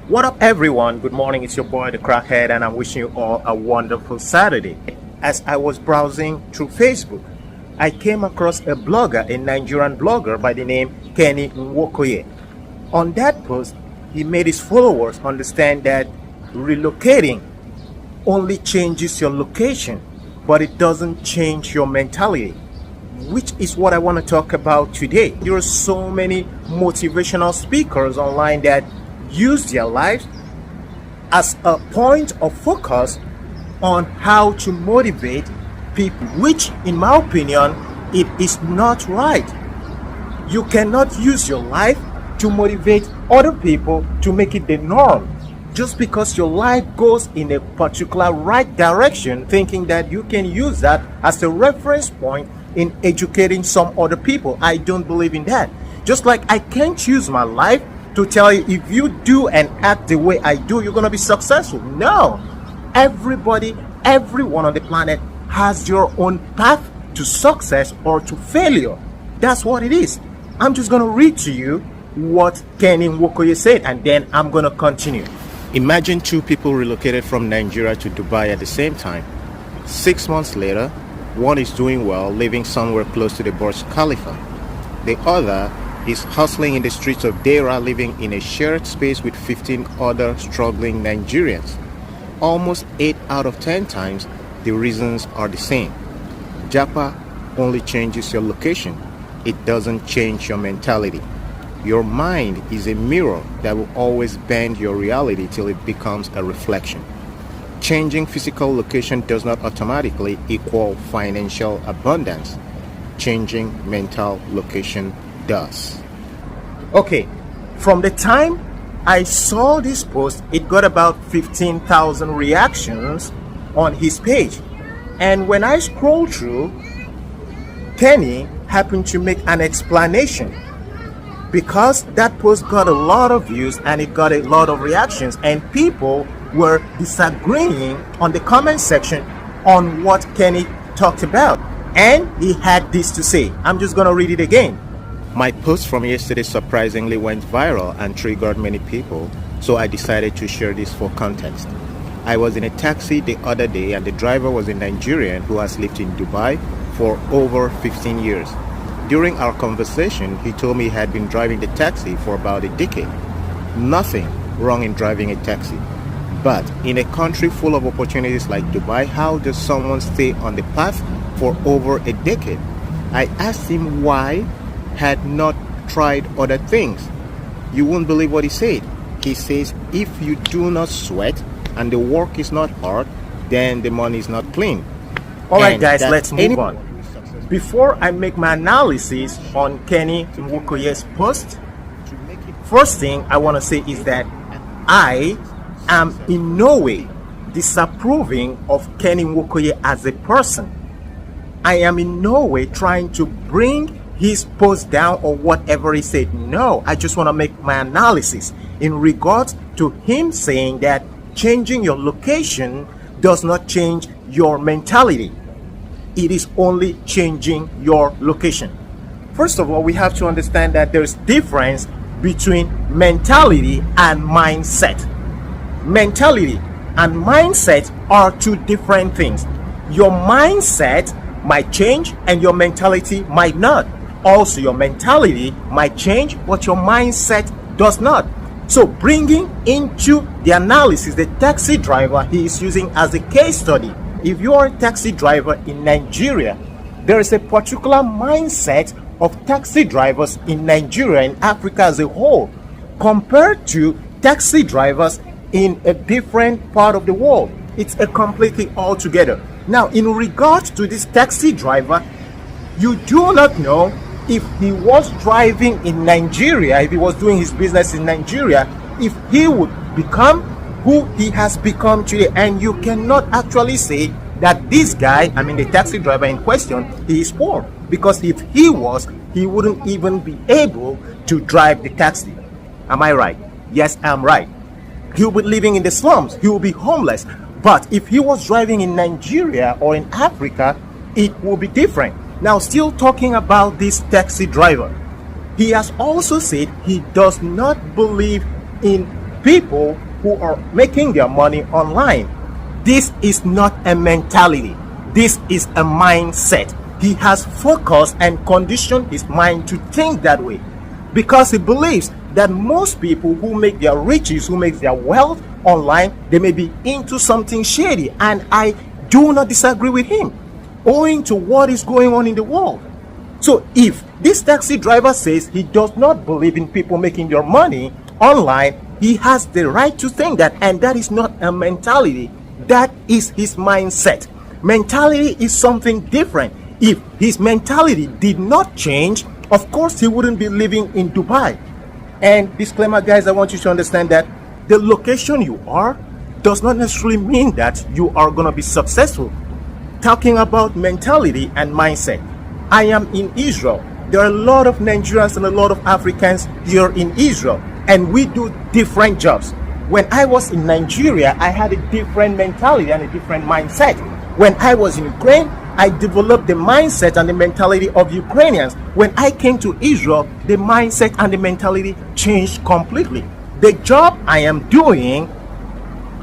What up, everyone? Good morning. It's your boy, the Crackhead, and I'm wishing you all a wonderful Saturday. As I was browsing through Facebook, I came across a blogger, a Nigerian blogger by the name Kenny Nwokoye. On that post, he made his followers understand that relocating only changes your location, but it doesn't change your mentality, which is what I want to talk about today. There are so many motivational speakers online that use their lives as a point of focus on how to motivate people, which in my opinion, it is not right. You cannot use your life to motivate other people to make it the norm. Just because your life goes in a particular right direction, thinking that you can use that as a reference point in educating some other people. I don't believe in that. Just like I can't use my life to tell you if you do and act the way I do, you're going to be successful. No. Everybody, everyone on the planet has your own path to success or to failure. That's what it is. I'm just going to read to you what Kenny Nwokoye said, and then I'm going to continue. Imagine two people relocated from Nigeria to Dubai at the same time. 6 months later, one is doing well, living somewhere close to the Burj Khalifa. The other is hustling in the streets of Deira, living in a shared space with 15 other struggling Nigerians. Almost 8 out of 10 times, the reasons are the same. Japa only changes your location. It doesn't change your mentality. Your mind is a mirror that will always bend your reality till it becomes a reflection. Changing physical location does not automatically equal financial abundance. Changing mental location does. Okay, from the time I saw this post, it got about 15,000 reactions on his page. And when I scrolled through, Kenny happened to make an explanation, because that post got a lot of views and it got a lot of reactions, and people were disagreeing on the comment section on what Kenny talked about. And he had this to say. I'm just going to read it again. My post from yesterday surprisingly went viral and triggered many people, so I decided to share this for context. I was in a taxi the other day, and the driver was a Nigerian who has lived in Dubai for over 15 years. During our conversation, he told me he had been driving the taxi for about a decade. Nothing wrong in driving a taxi. But in a country full of opportunities like Dubai, how does someone stay on the path for over a decade? I asked him why had not tried other things. You won't believe what he said. He says, if you do not sweat and the work is not hard, then the money is not clean. All right, guys, let's move on. Before I make my analysis on Kenny Nwokoye's post, first thing I want to say is that I am in no way disapproving of Kenny Nwokoye as a person. I am in no way trying to bring his post down or whatever he said. No, I just want to make my analysis in regards to him saying that changing your location does not change your mentality. It is only changing your location. First of all, we have to understand that there's difference between mentality and mindset. Mentality and mindset are two different things. Your mindset might change and your mentality might not. Also, your mentality might change, but your mindset does not. So bringing into the analysis the taxi driver he is using as a case study. If you are a taxi driver in Nigeria, there is a particular mindset of taxi drivers in Nigeria and Africa as a whole compared to taxi drivers in a different part of the world. It's a completely altogether. Now, in regards to this taxi driver, you do not know if he was driving in Nigeria, if he was doing his business in Nigeria, if he would become who he has become today. And you cannot actually say that this guy, I mean the taxi driver in question, he is poor, because if he was, he wouldn't even be able to drive the taxi. Am I right? Yes, I'm right. He will be living in the slums, he will be homeless. But if he was driving in Nigeria or in Africa, it will be different. Now, still talking about this taxi driver, he has also said he does not believe in people who are making their money online. This is not a mentality. This is a mindset. He has focused and conditioned his mind to think that way because he believes that most people who make their riches, who make their wealth online, they may be into something shady. And I do not disagree with him, owing to what is going on in the world. So if this taxi driver says he does not believe in people making their money online, he has the right to think that, and that is not a mentality. That is his mindset. Mentality is something different. If his mentality did not change, of course he wouldn't be living in Dubai. And disclaimer, guys, I want you to understand that the location you are does not necessarily mean that you are going to be successful. Talking about mentality and mindset, I am in Israel. There are a lot of Nigerians and a lot of Africans here in Israel, and we do different jobs. When I was in Nigeria, I had a different mentality and a different mindset. When I was in Ukraine, I developed the mindset and the mentality of Ukrainians. When I came to Israel, the mindset and the mentality changed completely. The job I am doing,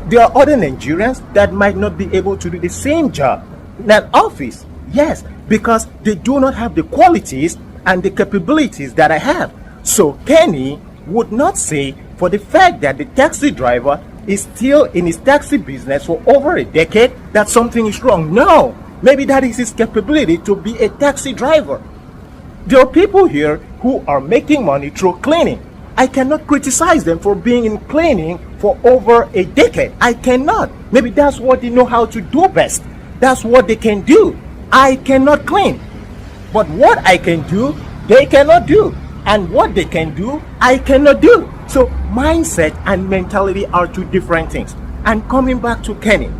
there are other Nigerians that might not be able to do the same job in an office. Yes, because they do not have the qualities and the capabilities that I have. So Kenny would not say, for the fact that the taxi driver is still in his taxi business for over a decade, that something is wrong. No, maybe that is his capability to be a taxi driver. There are people here who are making money through cleaning. I cannot criticize them for being in cleaning for over a decade. I cannot. Maybe that's what they know how to do best. That's what they can do. I cannot clean. But what I can do, they cannot do. And what they can do, I cannot do. So mindset and mentality are two different things. And coming back to Kenny,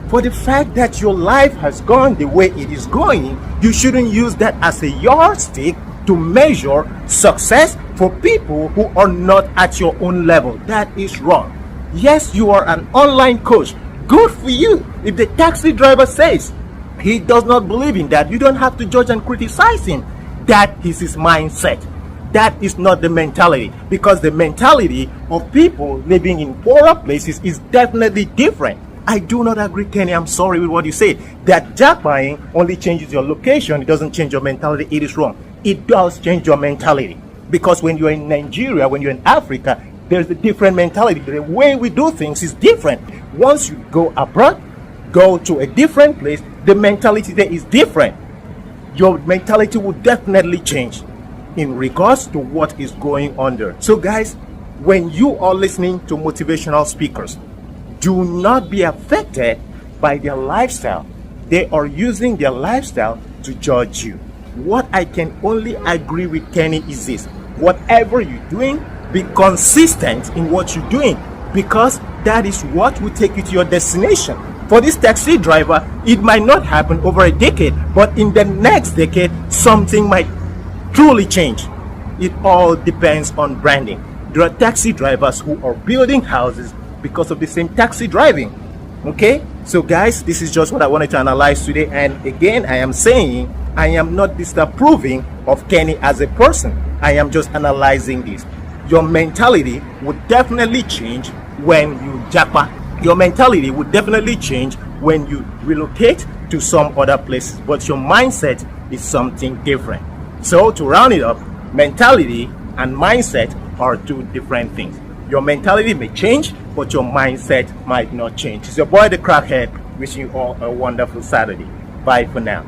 for the fact that your life has gone the way it is going, you shouldn't use that as a yardstick to measure success for people who are not at your own level. That is wrong. Yes, you are an online coach. Good for you. If the taxi driver says he does not believe in that, you don't have to judge and criticize him. That is his mindset. That is not the mentality, because the mentality of people living in poorer places is definitely different. I do not agree, Kenny. I'm sorry with what you say. That jackpotting only changes your location. It doesn't change your mentality. It is wrong. It does change your mentality, because when you're in Nigeria, when you're in Africa, there's a different mentality. The way we do things is different. Once you go abroad, go to a different place, the mentality there is different. Your mentality will definitely change in regards to what is going on there. So guys, when you are listening to motivational speakers, do not be affected by their lifestyle. They are using their lifestyle to judge you. What I can only agree with Kenny is this: whatever you're doing, be consistent in what you're doing, because that is what will take you to your destination. For this taxi driver, it might not happen over a decade, but in the next decade, something might truly change. It all depends on branding. There are taxi drivers who are building houses because of the same taxi driving. Okay, so guys, this is just what I wanted to analyze today. And again, I am saying I am not disapproving of Kenny as a person. I am just analyzing this. Your mentality would definitely change when you jackpot. Your mentality would definitely change when you relocate to some other places, but your mindset is something different. So to round it up, mentality and mindset are two different things. Your mentality may change, but your mindset might not change. It's your boy, the Crackhead, wishing you all a wonderful Saturday. Bye for now.